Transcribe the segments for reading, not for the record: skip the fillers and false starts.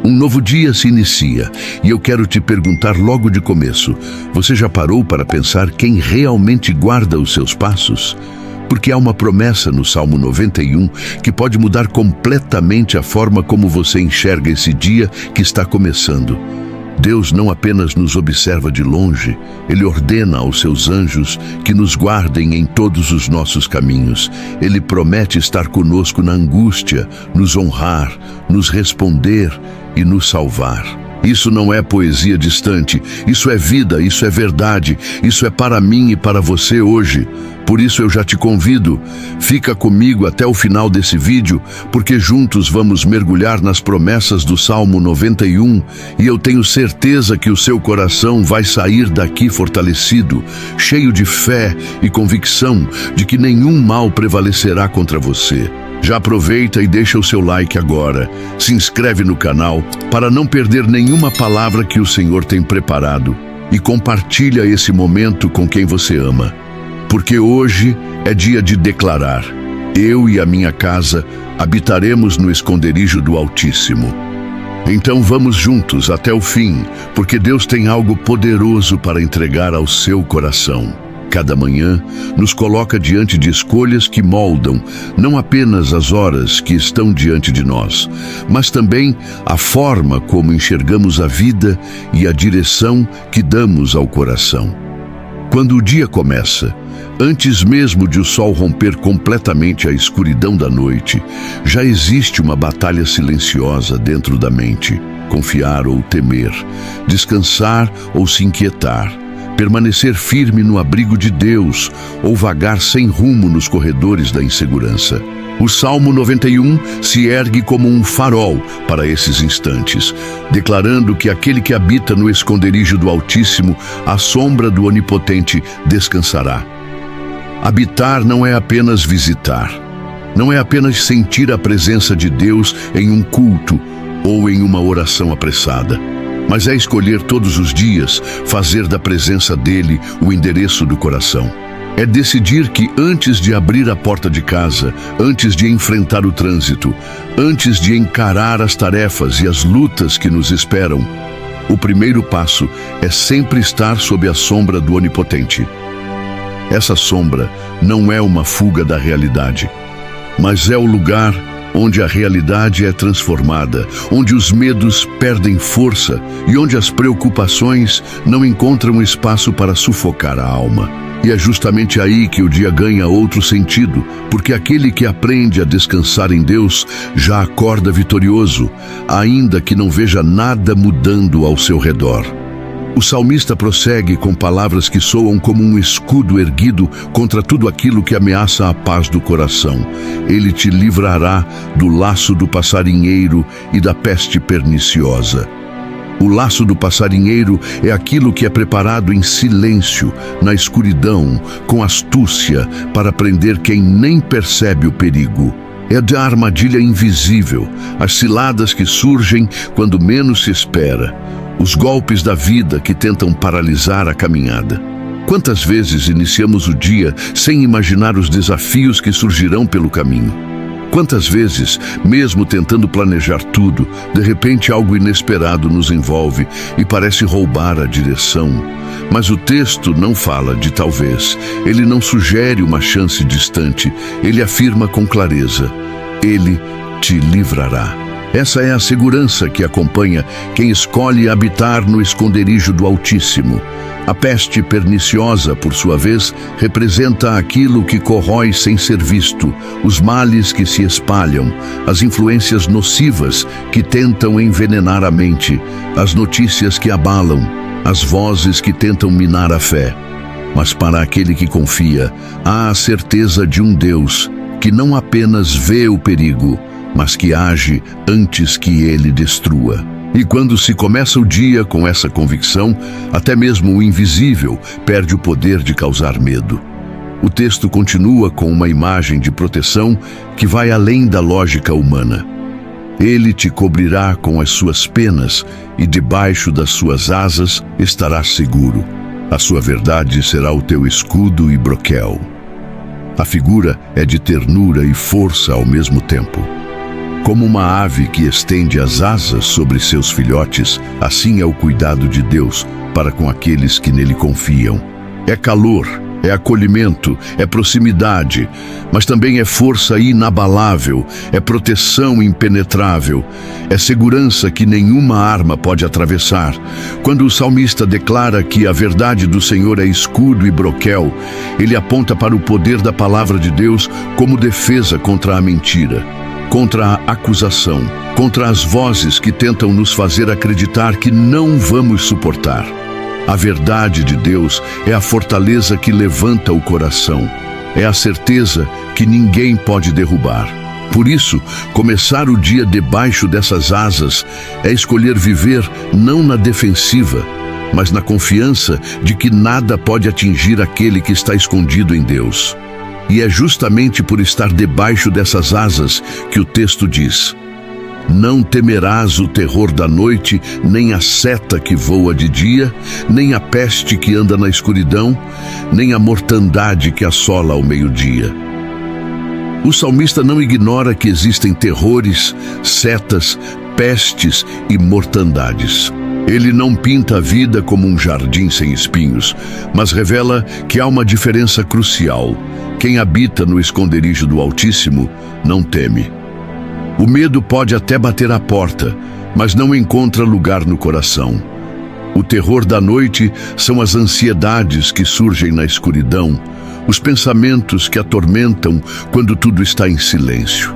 Um novo dia se inicia e eu quero te perguntar logo de começo: você já parou para pensar quem realmente guarda os seus passos? Porque há uma promessa no Salmo 91 que pode mudar completamente a forma como você enxerga esse dia que está começando. Deus não apenas nos observa de longe, Ele ordena aos seus anjos que nos guardem em todos os nossos caminhos. Ele promete estar conosco na angústia, nos honrar, nos responder e nos salvar. Isso não é poesia distante, isso é vida, isso é verdade, isso é para mim e para você hoje. Por isso eu já te convido, fica comigo até o final desse vídeo, porque juntos vamos mergulhar nas promessas do Salmo 91 e eu tenho certeza que o seu coração vai sair daqui fortalecido, cheio de fé e convicção de que nenhum mal prevalecerá contra você. Já aproveita e deixa o seu like agora, se inscreve no canal para não perder nenhuma palavra que o Senhor tem preparado e compartilha esse momento com quem você ama. Porque hoje é dia de declarar: eu e a minha casa habitaremos no esconderijo do Altíssimo. Então vamos juntos até o fim, porque Deus tem algo poderoso para entregar ao seu coração. Cada manhã nos coloca diante de escolhas que moldam não apenas as horas que estão diante de nós, mas também a forma como enxergamos a vida e a direção que damos ao coração. Quando o dia começa, antes mesmo de o sol romper completamente a escuridão da noite, já existe uma batalha silenciosa dentro da mente: confiar ou temer, descansar ou se inquietar, permanecer firme no abrigo de Deus ou vagar sem rumo nos corredores da insegurança. O Salmo 91 se ergue como um farol para esses instantes, declarando que aquele que habita no esconderijo do Altíssimo, à sombra do Onipotente, descansará. Habitar não é apenas visitar, não é apenas sentir a presença de Deus em um culto ou em uma oração apressada, mas é escolher todos os dias fazer da presença dele o endereço do coração. É decidir que antes de abrir a porta de casa, antes de enfrentar o trânsito, antes de encarar as tarefas e as lutas que nos esperam, o primeiro passo é sempre estar sob a sombra do Onipotente. Essa sombra não é uma fuga da realidade, mas é o lugar onde a realidade é transformada, onde os medos perdem força e onde as preocupações não encontram espaço para sufocar a alma. E é justamente aí que o dia ganha outro sentido, porque aquele que aprende a descansar em Deus já acorda vitorioso, ainda que não veja nada mudando ao seu redor. O salmista prossegue com palavras que soam como um escudo erguido contra tudo aquilo que ameaça a paz do coração. Ele te livrará do laço do passarinheiro e da peste perniciosa. O laço do passarinheiro é aquilo que é preparado em silêncio, na escuridão, com astúcia, para prender quem nem percebe o perigo. É da armadilha invisível, as ciladas que surgem quando menos se espera, os golpes da vida que tentam paralisar a caminhada. Quantas vezes iniciamos o dia sem imaginar os desafios que surgirão pelo caminho? Quantas vezes, mesmo tentando planejar tudo, de repente algo inesperado nos envolve e parece roubar a direção? Mas o texto não fala de talvez, ele não sugere uma chance distante, ele afirma com clareza: ele te livrará. Essa é a segurança que acompanha quem escolhe habitar no esconderijo do Altíssimo. A peste perniciosa, por sua vez, representa aquilo que corrói sem ser visto, os males que se espalham, as influências nocivas que tentam envenenar a mente, as notícias que abalam, as vozes que tentam minar a fé. Mas para aquele que confia, há a certeza de um Deus que não apenas vê o perigo, mas que age antes que ele destrua. E quando se começa o dia com essa convicção, até mesmo o invisível perde o poder de causar medo. O texto continua com uma imagem de proteção que vai além da lógica humana. Ele te cobrirá com as suas penas e debaixo das suas asas estarás seguro. A sua verdade será o teu escudo e broquel. A figura é de ternura e força ao mesmo tempo. Como uma ave que estende as asas sobre seus filhotes, assim é o cuidado de Deus para com aqueles que nele confiam. É calor, é acolhimento, é proximidade, mas também é força inabalável, é proteção impenetrável, é segurança que nenhuma arma pode atravessar. Quando o salmista declara que a verdade do Senhor é escudo e broquel, ele aponta para o poder da palavra de Deus como defesa contra a mentira, contra a acusação, contra as vozes que tentam nos fazer acreditar que não vamos suportar. A verdade de Deus é a fortaleza que levanta o coração, é a certeza que ninguém pode derrubar. Por isso, começar o dia debaixo dessas asas é escolher viver não na defensiva, mas na confiança de que nada pode atingir aquele que está escondido em Deus. E é justamente por estar debaixo dessas asas que o texto diz: não temerás o terror da noite, nem a seta que voa de dia, nem a peste que anda na escuridão, nem a mortandade que assola ao meio-dia. O salmista não ignora que existem terrores, setas, pestes e mortandades. Ele não pinta a vida como um jardim sem espinhos, mas revela que há uma diferença crucial. Quem habita no esconderijo do Altíssimo não teme. O medo pode até bater à porta, mas não encontra lugar no coração. O terror da noite são as ansiedades que surgem na escuridão, os pensamentos que atormentam quando tudo está em silêncio.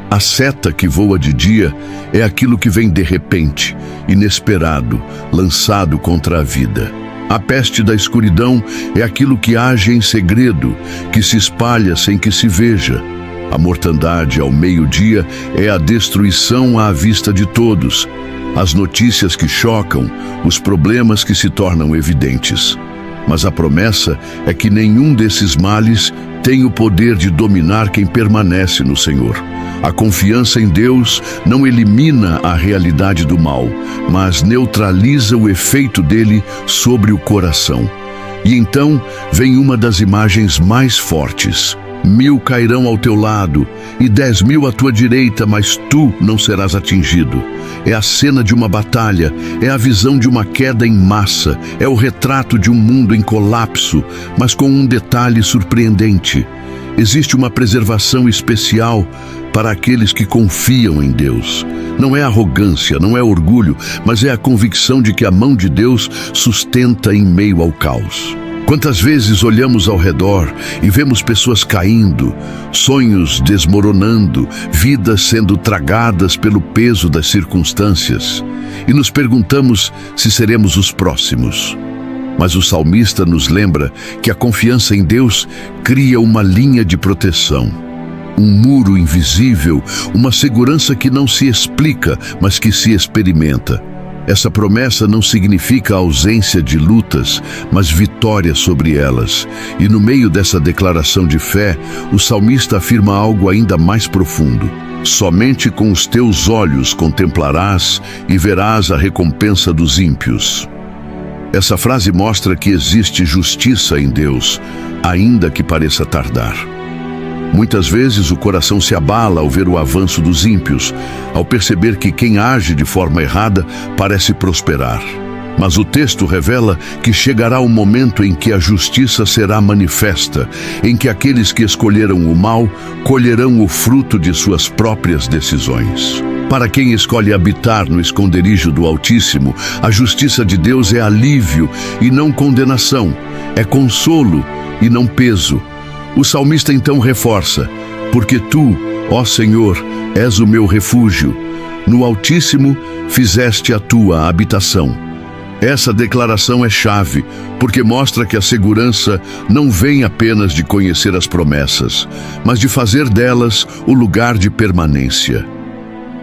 A seta que voa de dia é aquilo que vem de repente, inesperado, lançado contra a vida. A peste da escuridão é aquilo que age em segredo, que se espalha sem que se veja. A mortandade ao meio-dia é a destruição à vista de todos, as notícias que chocam, os problemas que se tornam evidentes. Mas a promessa é que nenhum desses males tem o poder de dominar quem permanece no Senhor. A confiança em Deus não elimina a realidade do mal, mas neutraliza o efeito dele sobre o coração. E então vem uma das imagens mais fortes. 1000 cairão ao teu lado e 10.000 à tua direita, mas tu não serás atingido. É a cena de uma batalha, é a visão de uma queda em massa, é o retrato de um mundo em colapso, mas com um detalhe surpreendente. Existe uma preservação especial para aqueles que confiam em Deus. Não é arrogância, não é orgulho, mas é a convicção de que a mão de Deus sustenta em meio ao caos. Quantas vezes olhamos ao redor e vemos pessoas caindo, sonhos desmoronando, vidas sendo tragadas pelo peso das circunstâncias, e nos perguntamos se seremos os próximos. Mas o salmista nos lembra que a confiança em Deus cria uma linha de proteção, um muro invisível, uma segurança que não se explica, mas que se experimenta. Essa promessa não significa ausência de lutas, mas vitória sobre elas. E no meio dessa declaração de fé, o salmista afirma algo ainda mais profundo. Somente com os teus olhos contemplarás e verás a recompensa dos ímpios. Essa frase mostra que existe justiça em Deus, ainda que pareça tardar. Muitas vezes o coração se abala ao ver o avanço dos ímpios, ao perceber que quem age de forma errada parece prosperar. Mas o texto revela que chegará o momento em que a justiça será manifesta, em que aqueles que escolheram o mal colherão o fruto de suas próprias decisões. Para quem escolhe habitar no esconderijo do Altíssimo, a justiça de Deus é alívio e não condenação, é consolo e não peso. O salmista então reforça: porque tu, ó Senhor, és o meu refúgio, no Altíssimo fizeste a tua habitação. Essa declaração é chave, porque mostra que a segurança não vem apenas de conhecer as promessas, mas de fazer delas o lugar de permanência.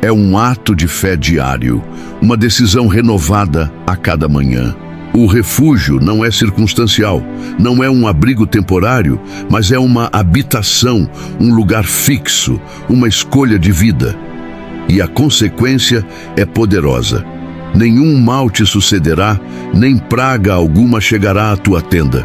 É um ato de fé diário, uma decisão renovada a cada manhã. O refúgio não é circunstancial, não é um abrigo temporário, mas é uma habitação, um lugar fixo, uma escolha de vida. E a consequência é poderosa. Nenhum mal te sucederá, nem praga alguma chegará à tua tenda.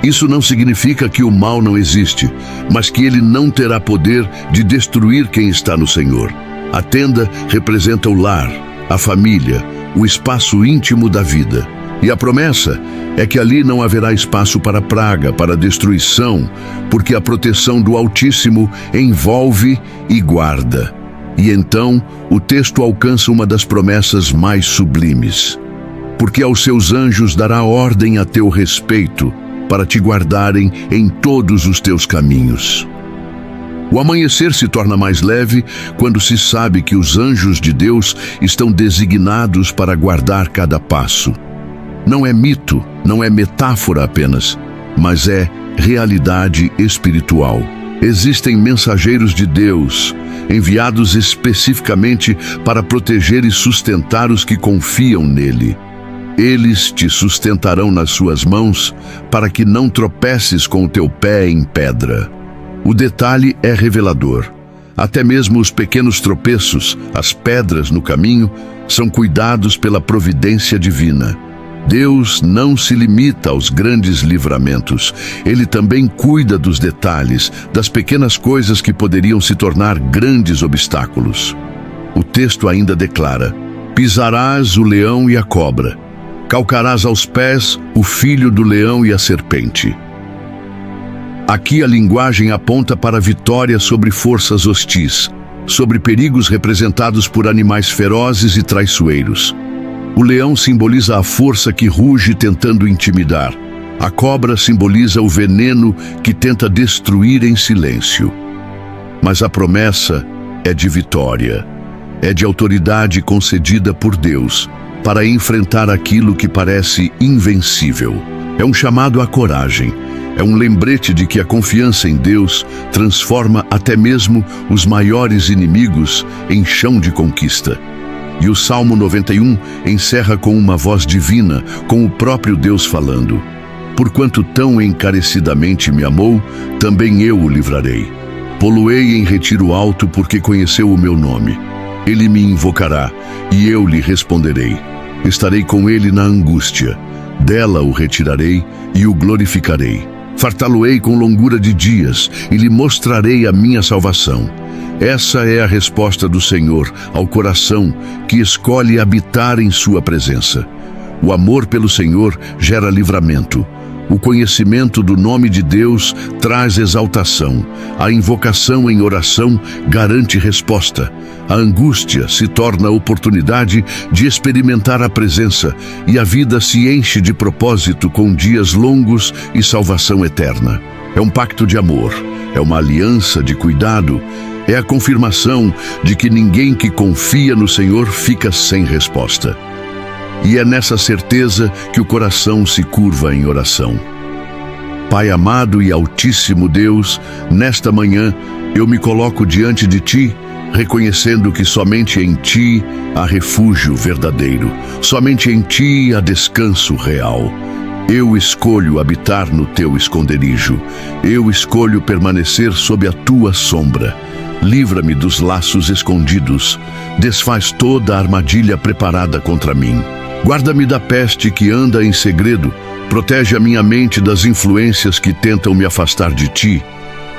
Isso não significa que o mal não existe, mas que ele não terá poder de destruir quem está no Senhor. A tenda representa o lar, a família, o espaço íntimo da vida. E a promessa é que ali não haverá espaço para praga, para destruição, porque a proteção do Altíssimo envolve e guarda. E então o texto alcança uma das promessas mais sublimes. Porque aos seus anjos dará ordem a teu respeito, para te guardarem em todos os teus caminhos. O amanhecer se torna mais leve quando se sabe que os anjos de Deus estão designados para guardar cada passo. Não é mito, não é metáfora apenas, mas é realidade espiritual. Existem mensageiros de Deus, enviados especificamente para proteger e sustentar os que confiam nele. Eles te sustentarão nas suas mãos para que não tropeces com o teu pé em pedra. O detalhe é revelador. Até mesmo os pequenos tropeços, as pedras no caminho, são cuidados pela providência divina. Deus não se limita aos grandes livramentos. Ele também cuida dos detalhes, das pequenas coisas que poderiam se tornar grandes obstáculos. O texto ainda declara: pisarás o leão e a cobra. Calcarás aos pés o filho do leão e a serpente. Aqui a linguagem aponta para a vitória sobre forças hostis, sobre perigos representados por animais ferozes e traiçoeiros. O leão simboliza a força que ruge tentando intimidar. A cobra simboliza o veneno que tenta destruir em silêncio. Mas a promessa é de vitória, é de autoridade concedida por Deus, para enfrentar aquilo que parece invencível. É um chamado à coragem, é um lembrete de que a confiança em Deus transforma até mesmo os maiores inimigos em chão de conquista. E o Salmo 91 encerra com uma voz divina, com o próprio Deus falando: porquanto tão encarecidamente me amou, também eu o livrarei. Pô-lo-ei em retiro alto, porque conheceu o meu nome. Ele me invocará, e eu lhe responderei. Estarei com ele na angústia. Dela o retirarei e o glorificarei. Fartá-lo-ei com longura de dias, e lhe mostrarei a minha salvação. Essa é a resposta do Senhor ao coração que escolhe habitar em sua presença. O amor pelo Senhor gera livramento. O conhecimento do nome de Deus traz exaltação. A invocação em oração garante resposta. A angústia se torna oportunidade de experimentar a presença, e a vida se enche de propósito com dias longos e salvação eterna. É um pacto de amor, é uma aliança de cuidado, é a confirmação de que ninguém que confia no Senhor fica sem resposta. E é nessa certeza que o coração se curva em oração. Pai amado e altíssimo Deus, nesta manhã eu me coloco diante de Ti, reconhecendo que somente em Ti há refúgio verdadeiro, somente em Ti há descanso real. Eu escolho habitar no Teu esconderijo, eu escolho permanecer sob a Tua sombra. Livra-me dos laços escondidos, desfaz toda a armadilha preparada contra mim. Guarda-me da peste que anda em segredo, protege a minha mente das influências que tentam me afastar de Ti.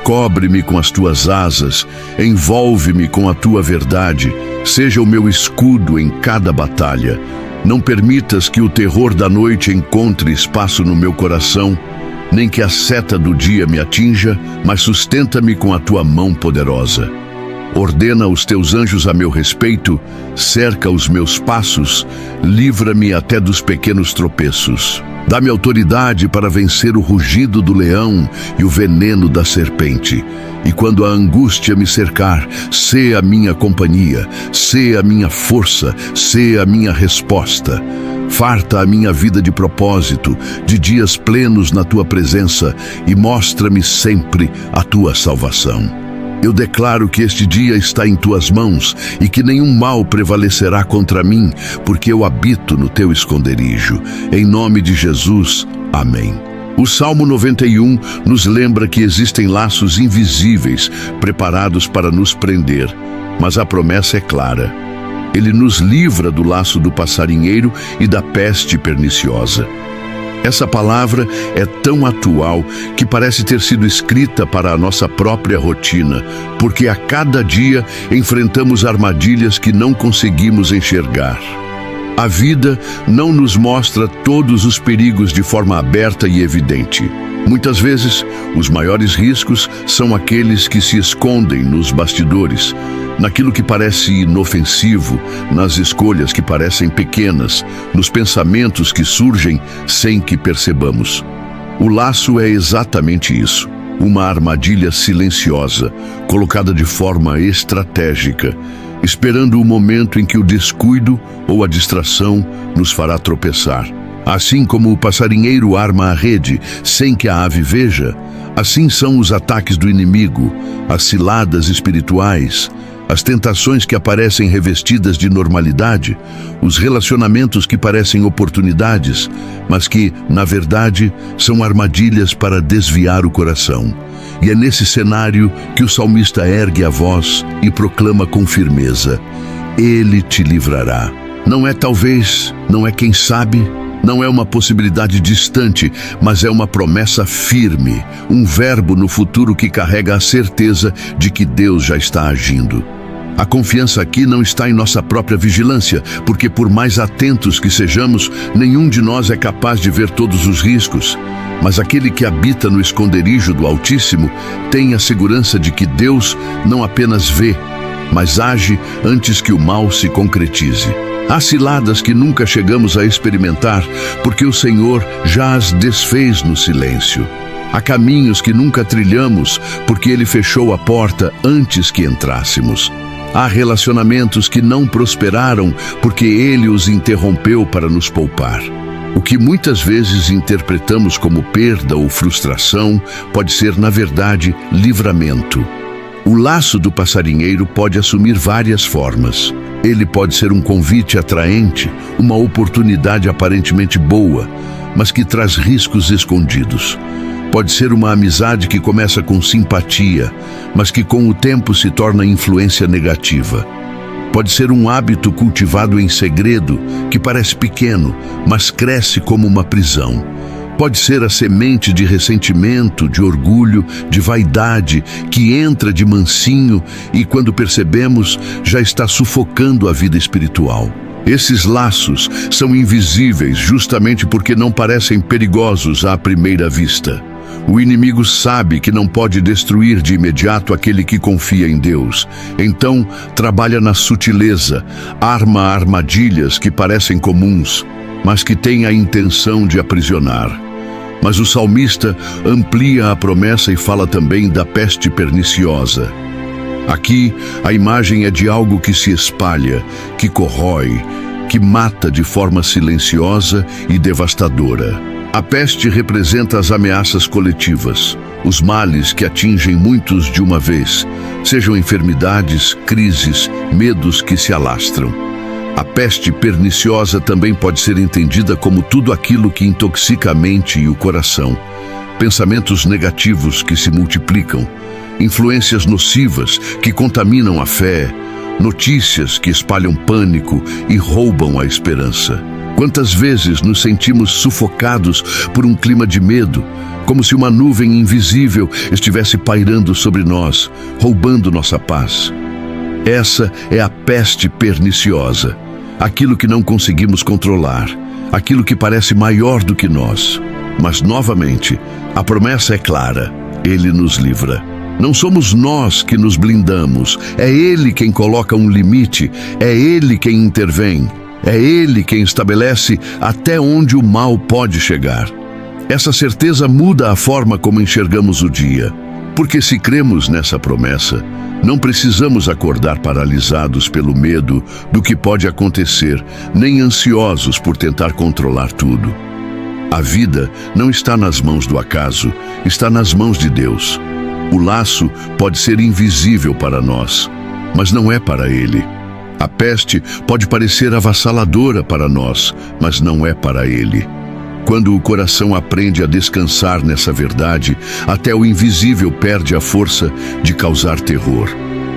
Cobre-me com as Tuas asas, envolve-me com a Tua verdade, seja o meu escudo em cada batalha. Não permitas que o terror da noite encontre espaço no meu coração, nem que a seta do dia me atinja, mas sustenta-me com a Tua mão poderosa. Ordena os Teus anjos a meu respeito, cerca os meus passos, livra-me até dos pequenos tropeços. Dá-me autoridade para vencer o rugido do leão e o veneno da serpente. E quando a angústia me cercar, sê a minha companhia, sê a minha força, sê a minha resposta. Farta a minha vida de propósito, de dias plenos na Tua presença, e mostra-me sempre a Tua salvação. Eu declaro que este dia está em Tuas mãos e que nenhum mal prevalecerá contra mim, porque eu habito no Teu esconderijo. Em nome de Jesus, amém. O Salmo 91 nos lembra que existem laços invisíveis preparados para nos prender, mas a promessa é clara. Ele nos livra do laço do passarinheiro e da peste perniciosa. Essa palavra é tão atual que parece ter sido escrita para a nossa própria rotina, porque a cada dia enfrentamos armadilhas que não conseguimos enxergar. A vida não nos mostra todos os perigos de forma aberta e evidente. Muitas vezes, os maiores riscos são aqueles que se escondem nos bastidores, naquilo que parece inofensivo, nas escolhas que parecem pequenas, nos pensamentos que surgem sem que percebamos. O laço é exatamente isso, uma armadilha silenciosa, colocada de forma estratégica, esperando o momento em que o descuido ou a distração nos fará tropeçar. Assim como o passarinheiro arma a rede sem que a ave veja, assim são os ataques do inimigo, as ciladas espirituais, as tentações que aparecem revestidas de normalidade, os relacionamentos que parecem oportunidades, mas que, na verdade, são armadilhas para desviar o coração. E é nesse cenário que o salmista ergue a voz e proclama com firmeza: Ele te livrará. Não é talvez, não é quem sabe, não é uma possibilidade distante, mas é uma promessa firme, um verbo no futuro que carrega a certeza de que Deus já está agindo. A confiança aqui não está em nossa própria vigilância, porque por mais atentos que sejamos, nenhum de nós é capaz de ver todos os riscos. Mas aquele que habita no esconderijo do Altíssimo tem a segurança de que Deus não apenas vê, mas age antes que o mal se concretize. Há ciladas que nunca chegamos a experimentar, porque o Senhor já as desfez no silêncio. Há caminhos que nunca trilhamos, porque Ele fechou a porta antes que entrássemos. Há relacionamentos que não prosperaram, porque Ele os interrompeu para nos poupar. O que muitas vezes interpretamos como perda ou frustração pode ser, na verdade, livramento. O laço do passarinheiro pode assumir várias formas. Ele pode ser um convite atraente, uma oportunidade aparentemente boa, mas que traz riscos escondidos. Pode ser uma amizade que começa com simpatia, mas que com o tempo se torna influência negativa. Pode ser um hábito cultivado em segredo, que parece pequeno, mas cresce como uma prisão. Pode ser a semente de ressentimento, de orgulho, de vaidade, que entra de mansinho e, quando percebemos, já está sufocando a vida espiritual. Esses laços são invisíveis justamente porque não parecem perigosos à primeira vista. O inimigo sabe que não pode destruir de imediato aquele que confia em Deus. Então, trabalha na sutileza, arma armadilhas que parecem comuns, mas que têm a intenção de aprisionar. Mas o salmista amplia a promessa e fala também da peste perniciosa. Aqui, a imagem é de algo que se espalha, que corrói, que mata de forma silenciosa e devastadora. A peste representa as ameaças coletivas, os males que atingem muitos de uma vez, sejam enfermidades, crises, medos que se alastram. A peste perniciosa também pode ser entendida como tudo aquilo que intoxica a mente e o coração. Pensamentos negativos que se multiplicam, influências nocivas que contaminam a fé, notícias que espalham pânico e roubam a esperança. Quantas vezes nos sentimos sufocados por um clima de medo, como se uma nuvem invisível estivesse pairando sobre nós, roubando nossa paz. Essa é a peste perniciosa, aquilo que não conseguimos controlar, aquilo que parece maior do que nós. Mas, novamente, a promessa é clara: Ele nos livra. Não somos nós que nos blindamos, é Ele quem coloca um limite, é Ele quem intervém. É Ele quem estabelece até onde o mal pode chegar. Essa certeza muda a forma como enxergamos o dia. Porque se cremos nessa promessa, não precisamos acordar paralisados pelo medo do que pode acontecer, nem ansiosos por tentar controlar tudo. A vida não está nas mãos do acaso, está nas mãos de Deus. O laço pode ser invisível para nós, mas não é para Ele. A peste pode parecer avassaladora para nós, mas não é para Ele. Quando o coração aprende a descansar nessa verdade, até o invisível perde a força de causar terror.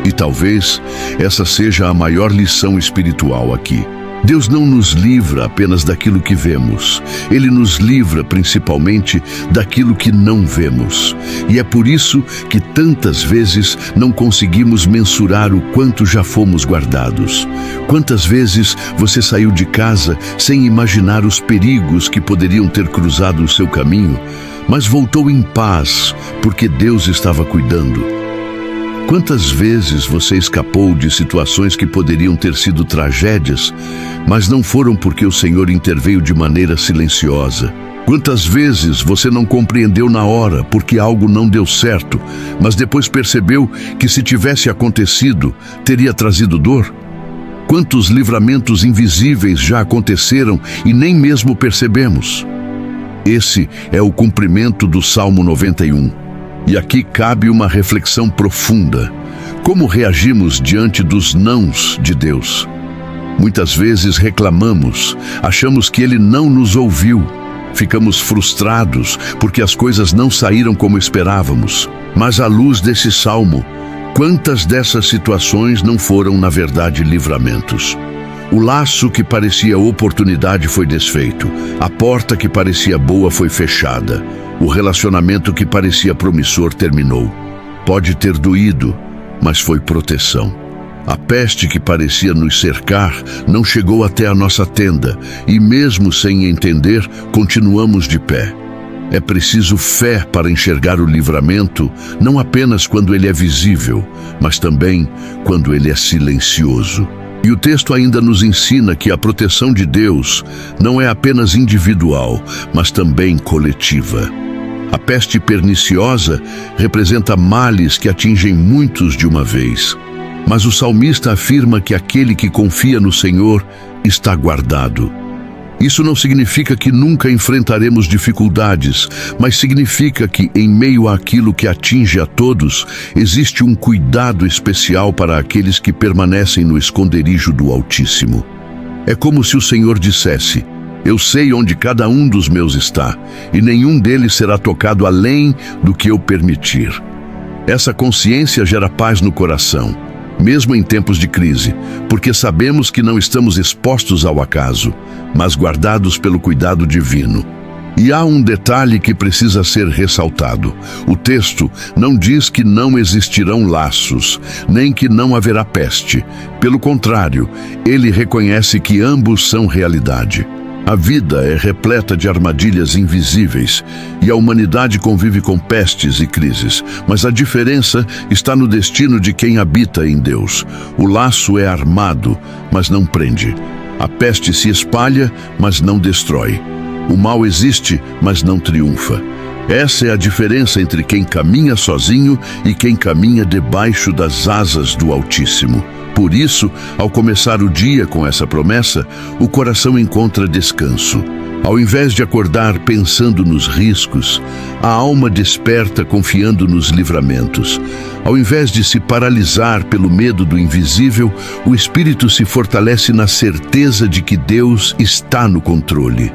E talvez essa seja a maior lição espiritual aqui. Deus não nos livra apenas daquilo que vemos. Ele nos livra principalmente daquilo que não vemos. E é por isso que tantas vezes não conseguimos mensurar o quanto já fomos guardados. Quantas vezes você saiu de casa sem imaginar os perigos que poderiam ter cruzado o seu caminho, mas voltou em paz porque Deus estava cuidando? Quantas vezes você escapou de situações que poderiam ter sido tragédias, mas não foram porque o Senhor interveio de maneira silenciosa? Quantas vezes você não compreendeu na hora porque algo não deu certo, mas depois percebeu que se tivesse acontecido, teria trazido dor? Quantos livramentos invisíveis já aconteceram e nem mesmo percebemos? Esse é o cumprimento do Salmo 91. E aqui cabe uma reflexão profunda. Como reagimos diante dos nãos de Deus? Muitas vezes reclamamos, achamos que Ele não nos ouviu. Ficamos frustrados porque as coisas não saíram como esperávamos. Mas à luz desse salmo, quantas dessas situações não foram, na verdade, livramentos? O laço que parecia oportunidade foi desfeito. A porta que parecia boa foi fechada. O relacionamento que parecia promissor terminou. Pode ter doído, mas foi proteção. A peste que parecia nos cercar não chegou até a nossa tenda, e mesmo sem entender, continuamos de pé. É preciso fé para enxergar o livramento, não apenas quando ele é visível, mas também quando ele é silencioso. E o texto ainda nos ensina que a proteção de Deus não é apenas individual, mas também coletiva. A peste perniciosa representa males que atingem muitos de uma vez. Mas o salmista afirma que aquele que confia no Senhor está guardado. Isso não significa que nunca enfrentaremos dificuldades, mas significa que, em meio àquilo que atinge a todos, existe um cuidado especial para aqueles que permanecem no esconderijo do Altíssimo. É como se o Senhor dissesse: eu sei onde cada um dos meus está, e nenhum deles será tocado além do que eu permitir. Essa consciência gera paz no coração, mesmo em tempos de crise, porque sabemos que não estamos expostos ao acaso, mas guardados pelo cuidado divino. E há um detalhe que precisa ser ressaltado. O texto não diz que não existirão laços, nem que não haverá peste. Pelo contrário, ele reconhece que ambos são realidade. A vida é repleta de armadilhas invisíveis e a humanidade convive com pestes e crises, mas a diferença está no destino de quem habita em Deus. O laço é armado, mas não prende. A peste se espalha, mas não destrói. O mal existe, mas não triunfa. Essa é a diferença entre quem caminha sozinho e quem caminha debaixo das asas do Altíssimo. Por isso, ao começar o dia com essa promessa, o coração encontra descanso. Ao invés de acordar pensando nos riscos, a alma desperta confiando nos livramentos. Ao invés de se paralisar pelo medo do invisível, o espírito se fortalece na certeza de que Deus está no controle.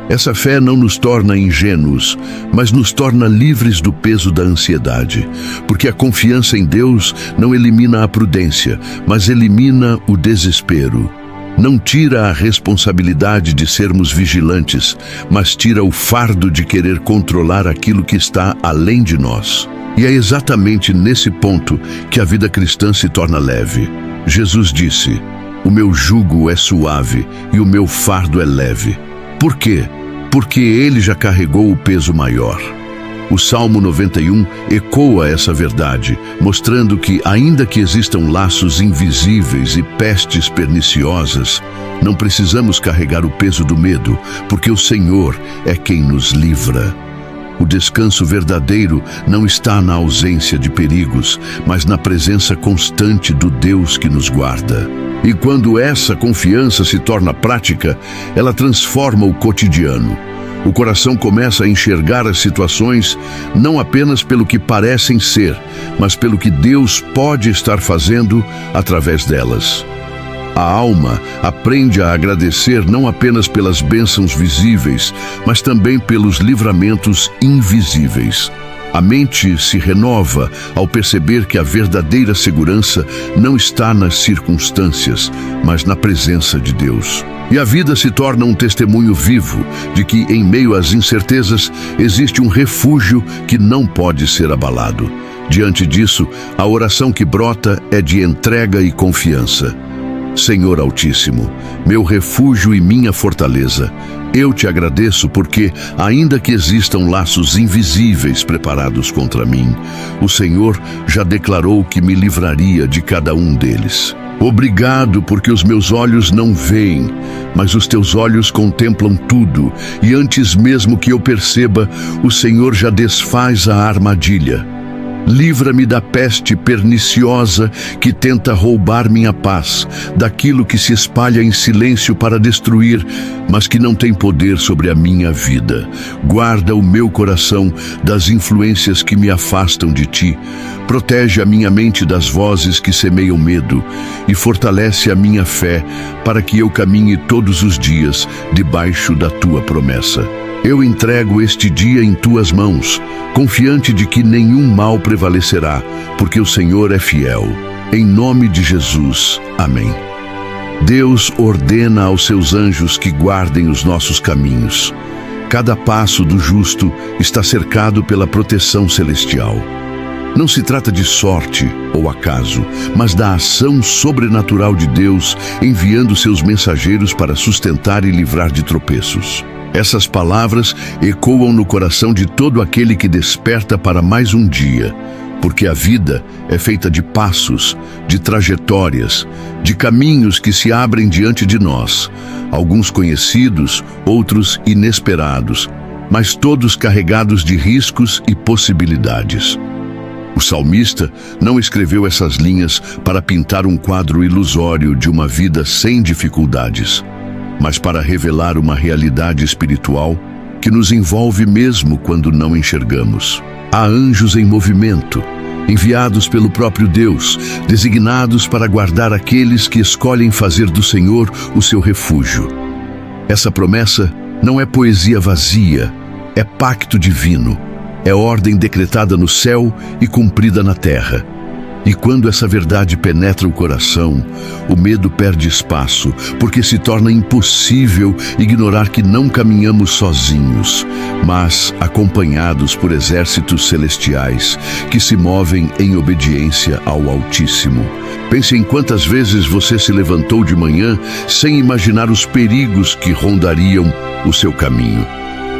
Essa fé não nos torna ingênuos, mas nos torna livres do peso da ansiedade, porque a confiança em Deus não elimina a prudência, mas elimina o desespero. Não tira a responsabilidade de sermos vigilantes, mas tira o fardo de querer controlar aquilo que está além de nós. E é exatamente nesse ponto que a vida cristã se torna leve. Jesus disse: "O meu jugo é suave e o meu fardo é leve." Por quê? Porque ele já carregou o peso maior. O Salmo 91 ecoa essa verdade, mostrando que, ainda que existam laços invisíveis e pestes perniciosas, não precisamos carregar o peso do medo, porque o Senhor é quem nos livra. O descanso verdadeiro não está na ausência de perigos, mas na presença constante do Deus que nos guarda. E quando essa confiança se torna prática, ela transforma o cotidiano. O coração começa a enxergar as situações não apenas pelo que parecem ser, mas pelo que Deus pode estar fazendo através delas. A alma aprende a agradecer não apenas pelas bênçãos visíveis, mas também pelos livramentos invisíveis. A mente se renova ao perceber que a verdadeira segurança não está nas circunstâncias, mas na presença de Deus. E a vida se torna um testemunho vivo de que, em meio às incertezas, existe um refúgio que não pode ser abalado. Diante disso, a oração que brota é de entrega e confiança. Senhor Altíssimo, meu refúgio e minha fortaleza, eu te agradeço porque, ainda que existam laços invisíveis preparados contra mim, o Senhor já declarou que me livraria de cada um deles. Obrigado porque os meus olhos não veem, mas os teus olhos contemplam tudo, e antes mesmo que eu perceba, o Senhor já desfaz a armadilha. Livra-me da peste perniciosa que tenta roubar minha paz, daquilo que se espalha em silêncio para destruir, mas que não tem poder sobre a minha vida. Guarda o meu coração das influências que me afastam de ti. Protege a minha mente das vozes que semeiam medo e fortalece a minha fé para que eu caminhe todos os dias debaixo da tua promessa. Eu entrego este dia em tuas mãos, confiante de que nenhum mal prevalecerá, porque o Senhor é fiel. Em nome de Jesus. Amém. Deus ordena aos seus anjos que guardem os nossos caminhos. Cada passo do justo está cercado pela proteção celestial. Não se trata de sorte ou acaso, mas da ação sobrenatural de Deus enviando seus mensageiros para sustentar e livrar de tropeços. Essas palavras ecoam no coração de todo aquele que desperta para mais um dia, porque a vida é feita de passos, de trajetórias, de caminhos que se abrem diante de nós, alguns conhecidos, outros inesperados, mas todos carregados de riscos e possibilidades. O salmista não escreveu essas linhas para pintar um quadro ilusório de uma vida sem dificuldades, mas para revelar uma realidade espiritual que nos envolve mesmo quando não enxergamos. Há anjos em movimento, enviados pelo próprio Deus, designados para guardar aqueles que escolhem fazer do Senhor o seu refúgio. Essa promessa não é poesia vazia, é pacto divino, é ordem decretada no céu e cumprida na terra. E quando essa verdade penetra o coração, o medo perde espaço, porque se torna impossível ignorar que não caminhamos sozinhos, mas acompanhados por exércitos celestiais que se movem em obediência ao Altíssimo. Pense em quantas vezes você se levantou de manhã sem imaginar os perigos que rondariam o seu caminho.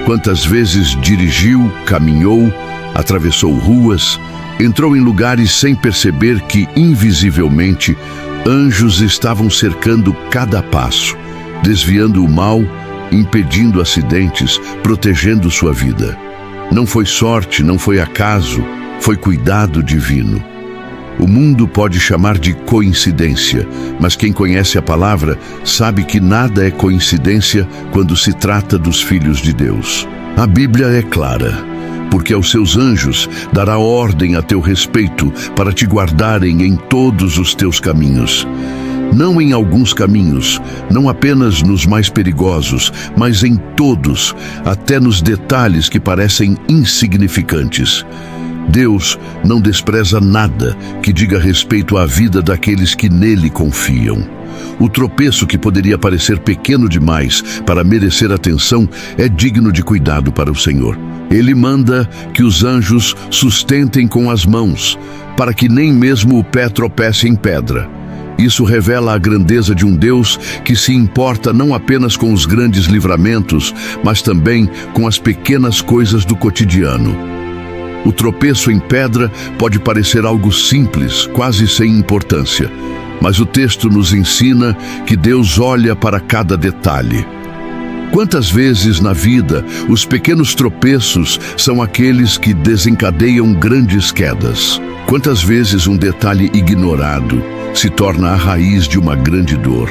Quantas vezes dirigiu, caminhou, atravessou ruas, entrou em lugares sem perceber que, invisivelmente, anjos estavam cercando cada passo, desviando o mal, impedindo acidentes, protegendo sua vida. Não foi sorte, não foi acaso, foi cuidado divino. O mundo pode chamar de coincidência, mas quem conhece a palavra sabe que nada é coincidência quando se trata dos filhos de Deus. A Bíblia é clara, porque aos seus anjos dará ordem a teu respeito para te guardarem em todos os teus caminhos. Não em alguns caminhos, não apenas nos mais perigosos, mas em todos, até nos detalhes que parecem insignificantes. Deus não despreza nada que diga respeito à vida daqueles que nele confiam. O tropeço que poderia parecer pequeno demais para merecer atenção é digno de cuidado para o Senhor. Ele manda que os anjos sustentem com as mãos, para que nem mesmo o pé tropece em pedra. Isso revela a grandeza de um Deus que se importa não apenas com os grandes livramentos, mas também com as pequenas coisas do cotidiano. O tropeço em pedra pode parecer algo simples, quase sem importância, mas o texto nos ensina que Deus olha para cada detalhe. Quantas vezes na vida os pequenos tropeços são aqueles que desencadeiam grandes quedas? Quantas vezes um detalhe ignorado se torna a raiz de uma grande dor?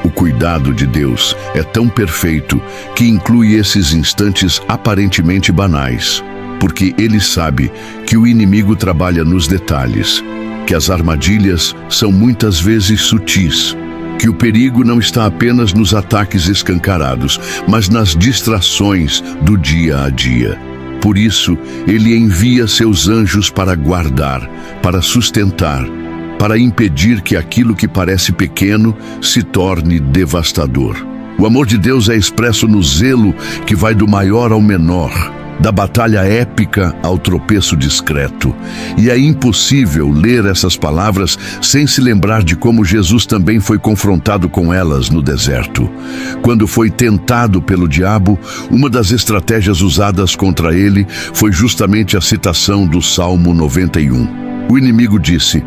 O cuidado de Deus é tão perfeito que inclui esses instantes aparentemente banais, porque Ele sabe que o inimigo trabalha nos detalhes, que as armadilhas são muitas vezes sutis, que o perigo não está apenas nos ataques escancarados, mas nas distrações do dia a dia. Por isso, ele envia seus anjos para guardar, para sustentar, para impedir que aquilo que parece pequeno se torne devastador. O amor de Deus é expresso no zelo que vai do maior ao menor, da batalha épica ao tropeço discreto. E é impossível ler essas palavras sem se lembrar de como Jesus também foi confrontado com elas no deserto. Quando foi tentado pelo diabo, uma das estratégias usadas contra ele foi justamente a citação do Salmo 91. O inimigo disse: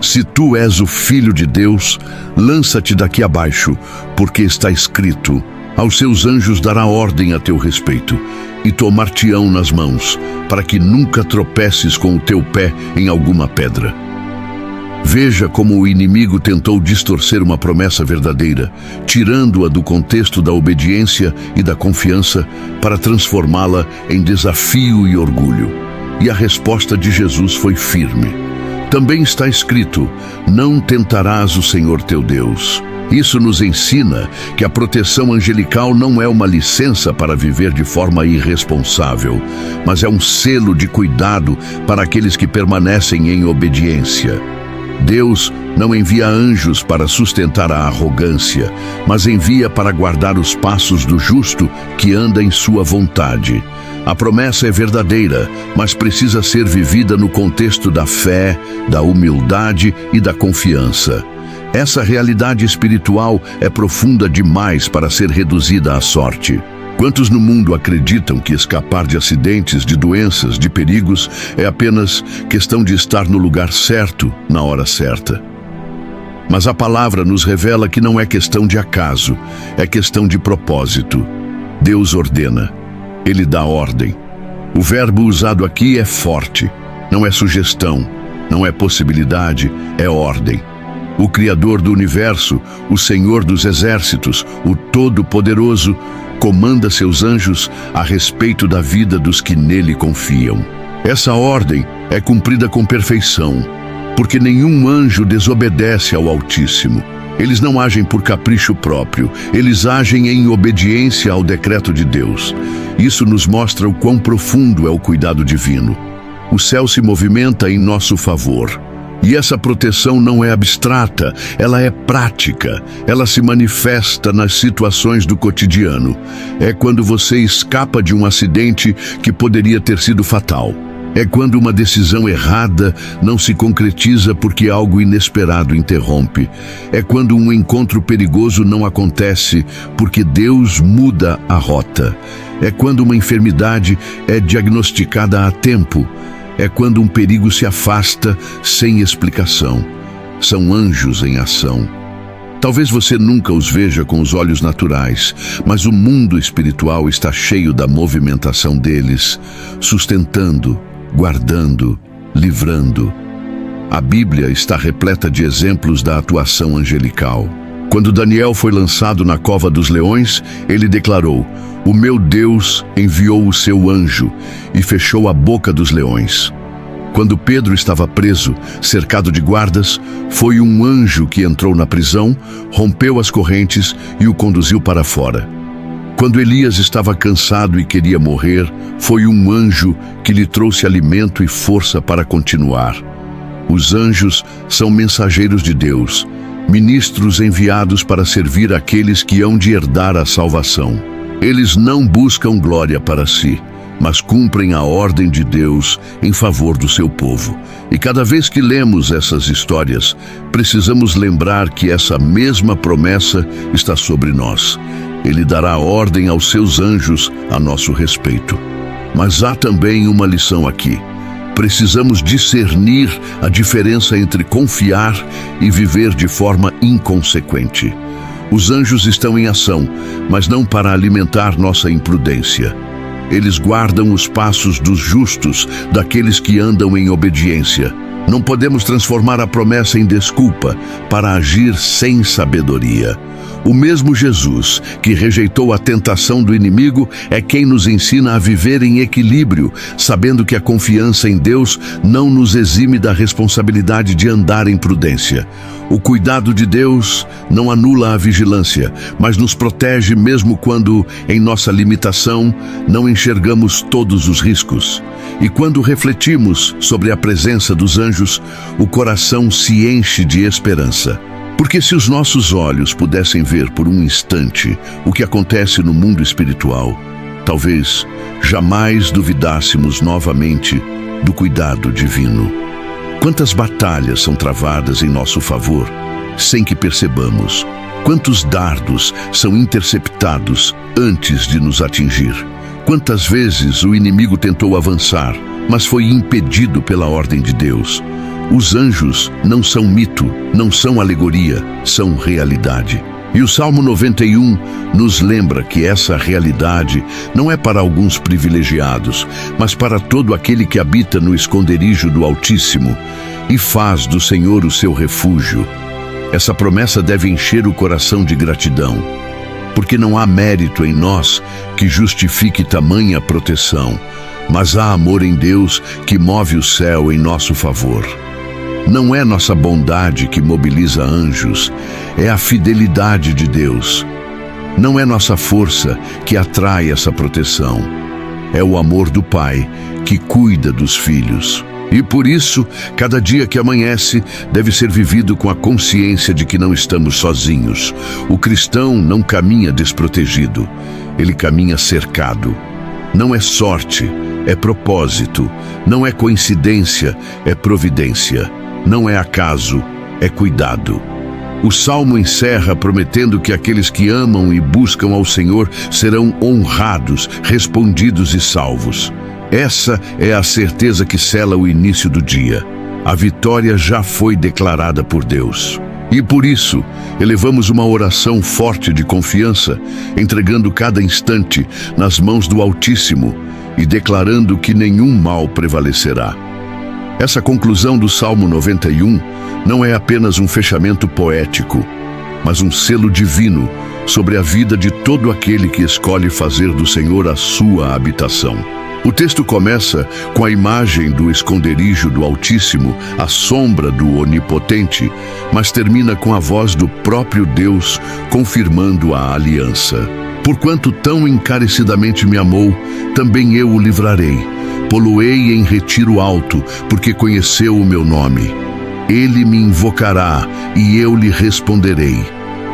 "Se tu és o Filho de Deus, lança-te daqui abaixo, porque está escrito: aos seus anjos dará ordem a teu respeito, e tomar-te-ão nas mãos, para que nunca tropeces com o teu pé em alguma pedra." Veja como o inimigo tentou distorcer uma promessa verdadeira, tirando-a do contexto da obediência e da confiança para transformá-la em desafio e orgulho. E a resposta de Jesus foi firme. Também está escrito: "Não tentarás o Senhor teu Deus." Isso nos ensina que a proteção angelical não é uma licença para viver de forma irresponsável, mas é um selo de cuidado para aqueles que permanecem em obediência. Deus não envia anjos para sustentar a arrogância, mas envia para guardar os passos do justo que anda em sua vontade. A promessa é verdadeira, mas precisa ser vivida no contexto da fé, da humildade e da confiança. Essa realidade espiritual é profunda demais para ser reduzida à sorte. Quantos no mundo acreditam que escapar de acidentes, de doenças, de perigos é apenas questão de estar no lugar certo, na hora certa? Mas a palavra nos revela que não é questão de acaso, é questão de propósito. Deus ordena, Ele dá ordem. O verbo usado aqui é forte, não é sugestão, não é possibilidade, é ordem. O Criador do universo, o Senhor dos exércitos, o Todo-Poderoso, comanda seus anjos a respeito da vida dos que nele confiam. Essa ordem é cumprida com perfeição, porque nenhum anjo desobedece ao Altíssimo. Eles não agem por capricho próprio, eles agem em obediência ao decreto de Deus. Isso nos mostra o quão profundo é o cuidado divino. O céu se movimenta em nosso favor. E essa proteção não é abstrata, ela é prática, ela se manifesta nas situações do cotidiano. É quando você escapa de um acidente que poderia ter sido fatal. É quando uma decisão errada não se concretiza porque algo inesperado interrompe. É quando um encontro perigoso não acontece porque Deus muda a rota. É quando uma enfermidade é diagnosticada a tempo. É quando um perigo se afasta sem explicação. São anjos em ação. Talvez você nunca os veja com os olhos naturais, mas o mundo espiritual está cheio da movimentação deles, sustentando, guardando, livrando. A Bíblia está repleta de exemplos da atuação angelical. Quando Daniel foi lançado na cova dos leões, ele declarou: "O meu Deus enviou o seu anjo e fechou a boca dos leões." Quando Pedro estava preso, cercado de guardas, foi um anjo que entrou na prisão, rompeu as correntes e o conduziu para fora. Quando Elias estava cansado e queria morrer, foi um anjo que lhe trouxe alimento e força para continuar. Os anjos são mensageiros de Deus, ministros enviados para servir aqueles que hão de herdar a salvação. Eles não buscam glória para si, mas cumprem a ordem de Deus em favor do seu povo. E cada vez que lemos essas histórias, precisamos lembrar que essa mesma promessa está sobre nós. Ele dará ordem aos seus anjos a nosso respeito. Mas há também uma lição aqui. Precisamos discernir a diferença entre confiar e viver de forma inconsequente. Os anjos estão em ação, mas não para alimentar nossa imprudência. Eles guardam os passos dos justos, daqueles que andam em obediência. Não podemos transformar a promessa em desculpa para agir sem sabedoria. O mesmo Jesus que rejeitou a tentação do inimigo é quem nos ensina a viver em equilíbrio, sabendo que a confiança em Deus não nos exime da responsabilidade de andar em prudência. O cuidado de Deus não anula a vigilância, mas nos protege mesmo quando, em nossa limitação, não enxergamos todos os riscos. E quando refletimos sobre a presença dos anjos, o coração se enche de esperança. Porque se os nossos olhos pudessem ver por um instante o que acontece no mundo espiritual, talvez jamais duvidássemos novamente do cuidado divino. Quantas batalhas são travadas em nosso favor, sem que percebamos? Quantos dardos são interceptados antes de nos atingir? Quantas vezes o inimigo tentou avançar, mas foi impedido pela ordem de Deus? Os anjos não são mito, não são alegoria, são realidade. E o Salmo 91 nos lembra que essa realidade não é para alguns privilegiados, mas para todo aquele que habita no esconderijo do Altíssimo e faz do Senhor o seu refúgio. Essa promessa deve encher o coração de gratidão, porque não há mérito em nós que justifique tamanha proteção, mas há amor em Deus que move o céu em nosso favor. Não é nossa bondade que mobiliza anjos, é a fidelidade de Deus. Não é nossa força que atrai essa proteção, é o amor do Pai que cuida dos filhos. E por isso, cada dia que amanhece deve ser vivido com a consciência de que não estamos sozinhos. O cristão não caminha desprotegido, ele caminha cercado. Não é sorte, é propósito. Não é coincidência, é providência. Não é acaso, é cuidado. O Salmo encerra prometendo que aqueles que amam e buscam ao Senhor serão honrados, respondidos e salvos. Essa é a certeza que sela o início do dia. A vitória já foi declarada por Deus. E por isso, elevamos uma oração forte de confiança, entregando cada instante nas mãos do Altíssimo e declarando que nenhum mal prevalecerá. Essa conclusão do Salmo 91 não é apenas um fechamento poético, mas um selo divino sobre a vida de todo aquele que escolhe fazer do Senhor a sua habitação. O texto começa com a imagem do esconderijo do Altíssimo, a sombra do Onipotente, mas termina com a voz do próprio Deus confirmando a aliança. Porquanto tão encarecidamente me amou, também eu o livrarei. Pô-lo-ei em retiro alto, porque conheceu o meu nome. Ele me invocará, e eu lhe responderei.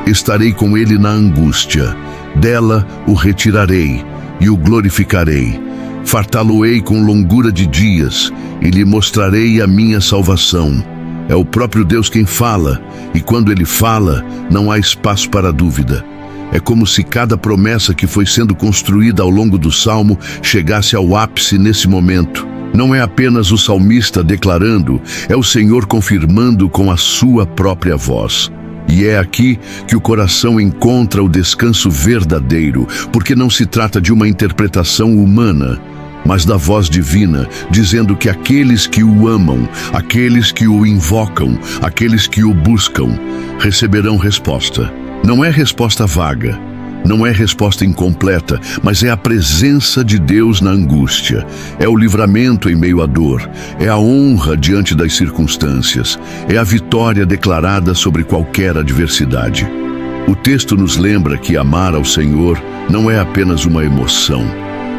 Estarei com ele na angústia. Dela o retirarei, e o glorificarei. Fartá-lo-ei com longura de dias, e lhe mostrarei a minha salvação. É o próprio Deus quem fala, e quando ele fala, não há espaço para dúvida. É como se cada promessa que foi sendo construída ao longo do Salmo chegasse ao ápice nesse momento. Não é apenas o salmista declarando, é o Senhor confirmando com a sua própria voz. E é aqui que o coração encontra o descanso verdadeiro, porque não se trata de uma interpretação humana, mas da voz divina, dizendo que aqueles que o amam, aqueles que o invocam, aqueles que o buscam, receberão resposta. Não é resposta vaga, não é resposta incompleta, mas é a presença de Deus na angústia, é o livramento em meio à dor, é a honra diante das circunstâncias, é a vitória declarada sobre qualquer adversidade. O texto nos lembra que amar ao Senhor não é apenas uma emoção,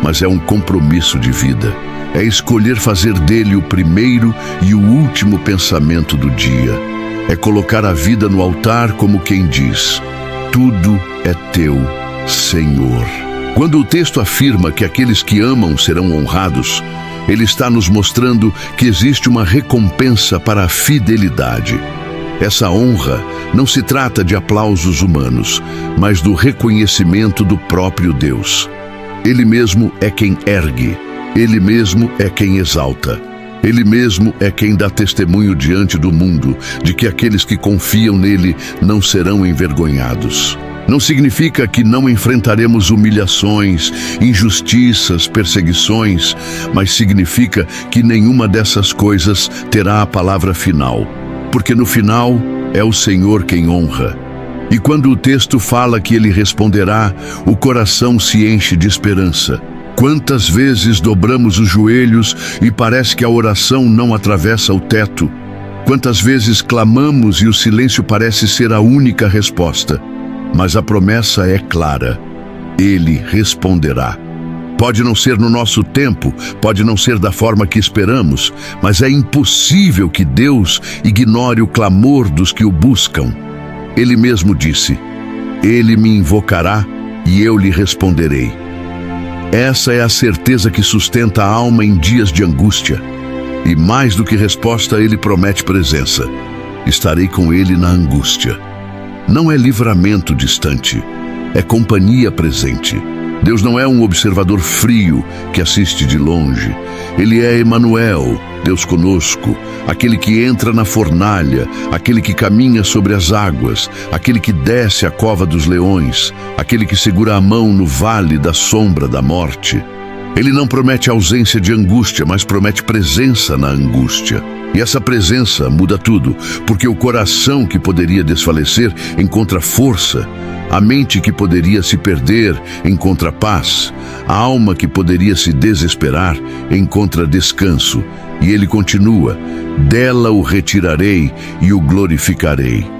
mas é um compromisso de vida. É escolher fazer dele o primeiro e o último pensamento do dia. É colocar a vida no altar como quem diz: tudo é teu, Senhor. Quando o texto afirma que aqueles que amam serão honrados, ele está nos mostrando que existe uma recompensa para a fidelidade. Essa honra não se trata de aplausos humanos, mas do reconhecimento do próprio Deus. Ele mesmo é quem ergue, ele mesmo é quem exalta. Ele mesmo é quem dá testemunho diante do mundo de que aqueles que confiam nele não serão envergonhados. Não significa que não enfrentaremos humilhações, injustiças, perseguições, mas significa que nenhuma dessas coisas terá a palavra final, porque no final é o Senhor quem honra. E quando o texto fala que ele responderá, o coração se enche de esperança. Quantas vezes dobramos os joelhos e parece que a oração não atravessa o teto? Quantas vezes clamamos e o silêncio parece ser a única resposta, mas a promessa é clara: Ele responderá. Pode não ser no nosso tempo, pode não ser da forma que esperamos, mas é impossível que Deus ignore o clamor dos que o buscam. Ele mesmo disse: Ele me invocará e eu lhe responderei. Essa é a certeza que sustenta a alma em dias de angústia. E mais do que resposta, Ele promete presença. Estarei com Ele na angústia. Não é livramento distante, é companhia presente. Deus não é um observador frio que assiste de longe. Ele é Emanuel, Deus conosco, aquele que entra na fornalha, aquele que caminha sobre as águas, aquele que desce a cova dos leões, aquele que segura a mão no vale da sombra da morte. Ele não promete ausência de angústia, mas promete presença na angústia. E essa presença muda tudo, porque o coração que poderia desfalecer encontra força, a mente que poderia se perder encontra paz, a alma que poderia se desesperar encontra descanso. E ele continua: dela o retirarei e o glorificarei.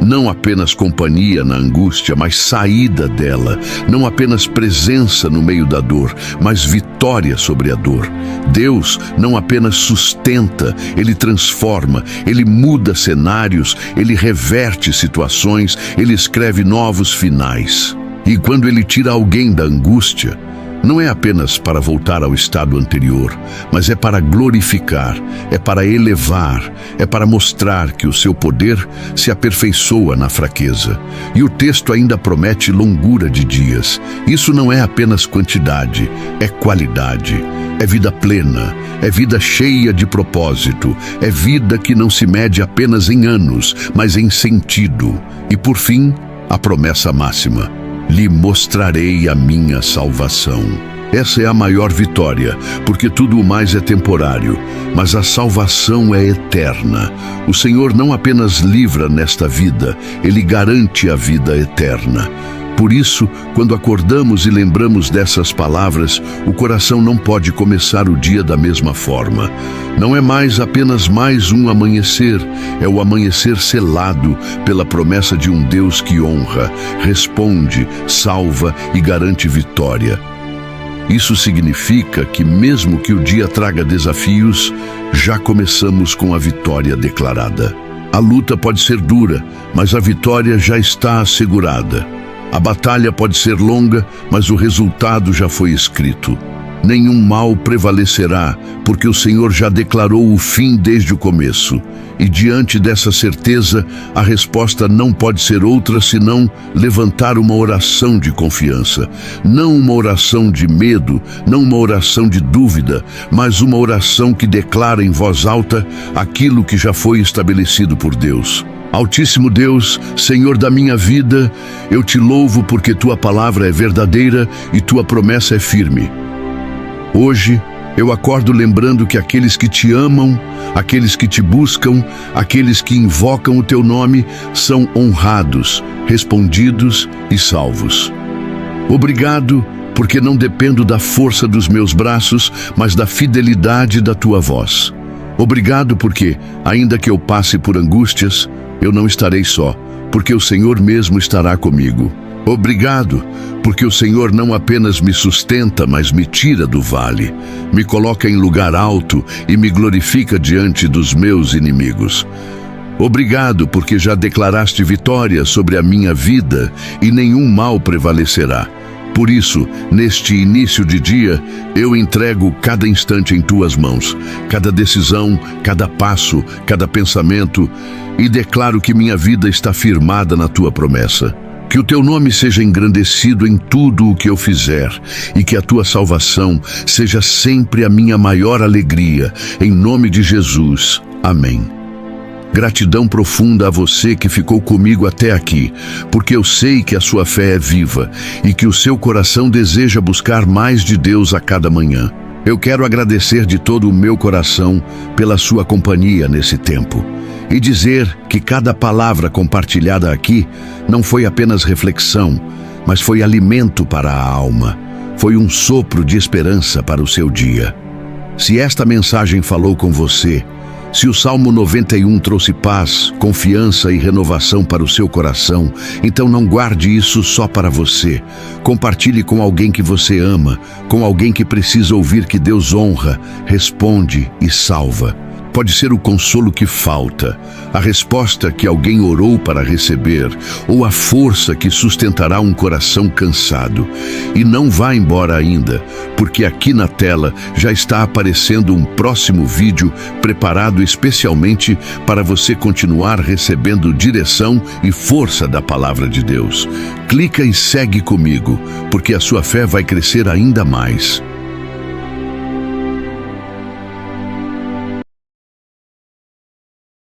Não apenas companhia na angústia, mas saída dela. Não apenas presença no meio da dor, mas vitória sobre a dor. Deus não apenas sustenta, Ele transforma, Ele muda cenários, Ele reverte situações, Ele escreve novos finais. E quando Ele tira alguém da angústia, não é apenas para voltar ao estado anterior, mas é para glorificar, é para elevar, é para mostrar que o seu poder se aperfeiçoa na fraqueza. E o texto ainda promete longura de dias. Isso não é apenas quantidade, é qualidade. É vida plena, é vida cheia de propósito, é vida que não se mede apenas em anos, mas em sentido. E por fim, a promessa máxima: lhe mostrarei a minha salvação. Essa é a maior vitória, porque tudo o mais é temporário, mas a salvação é eterna. O Senhor não apenas livra nesta vida, Ele garante a vida eterna. Por isso, quando acordamos e lembramos dessas palavras, o coração não pode começar o dia da mesma forma. Não é mais apenas mais um amanhecer, é o amanhecer selado pela promessa de um Deus que honra, responde, salva e garante vitória. Isso significa que mesmo que o dia traga desafios, já começamos com a vitória declarada. A luta pode ser dura, mas a vitória já está assegurada. A batalha pode ser longa, mas o resultado já foi escrito. Nenhum mal prevalecerá, porque o Senhor já declarou o fim desde o começo. E diante dessa certeza, a resposta não pode ser outra senão levantar uma oração de confiança. Não uma oração de medo, não uma oração de dúvida, mas uma oração que declara em voz alta aquilo que já foi estabelecido por Deus. Altíssimo Deus, Senhor da minha vida, eu te louvo porque tua palavra é verdadeira e tua promessa é firme. Hoje, eu acordo lembrando que aqueles que te amam, aqueles que te buscam, aqueles que invocam o teu nome, são honrados, respondidos e salvos. Obrigado, porque não dependo da força dos meus braços, mas da fidelidade da tua voz. Obrigado porque, ainda que eu passe por angústias, eu não estarei só, porque o Senhor mesmo estará comigo. Obrigado, porque o Senhor não apenas me sustenta, mas me tira do vale, me coloca em lugar alto e me glorifica diante dos meus inimigos. Obrigado, porque já declaraste vitória sobre a minha vida e nenhum mal prevalecerá. Por isso, neste início de dia, eu entrego cada instante em tuas mãos, cada decisão, cada passo, cada pensamento, e declaro que minha vida está firmada na tua promessa. Que o teu nome seja engrandecido em tudo o que eu fizer, e que a tua salvação seja sempre a minha maior alegria, em nome de Jesus. Amém. Gratidão profunda a você que ficou comigo até aqui, porque eu sei que a sua fé é viva e que o seu coração deseja buscar mais de Deus a cada manhã. Eu quero agradecer de todo o meu coração pela sua companhia nesse tempo e dizer que cada palavra compartilhada aqui não foi apenas reflexão, mas foi alimento para a alma, foi um sopro de esperança para o seu dia. Se esta mensagem falou com você, Se o Salmo 91 trouxe paz, confiança e renovação para o seu coração, então não guarde isso só para você. Compartilhe com alguém que você ama, com alguém que precisa ouvir que Deus honra, responde e salva. Pode ser o consolo que falta, a resposta que alguém orou para receber, ou a força que sustentará um coração cansado. E não vá embora ainda, porque aqui na tela já está aparecendo um próximo vídeo preparado especialmente para você continuar recebendo direção e força da Palavra de Deus. Clica e segue comigo, porque a sua fé vai crescer ainda mais.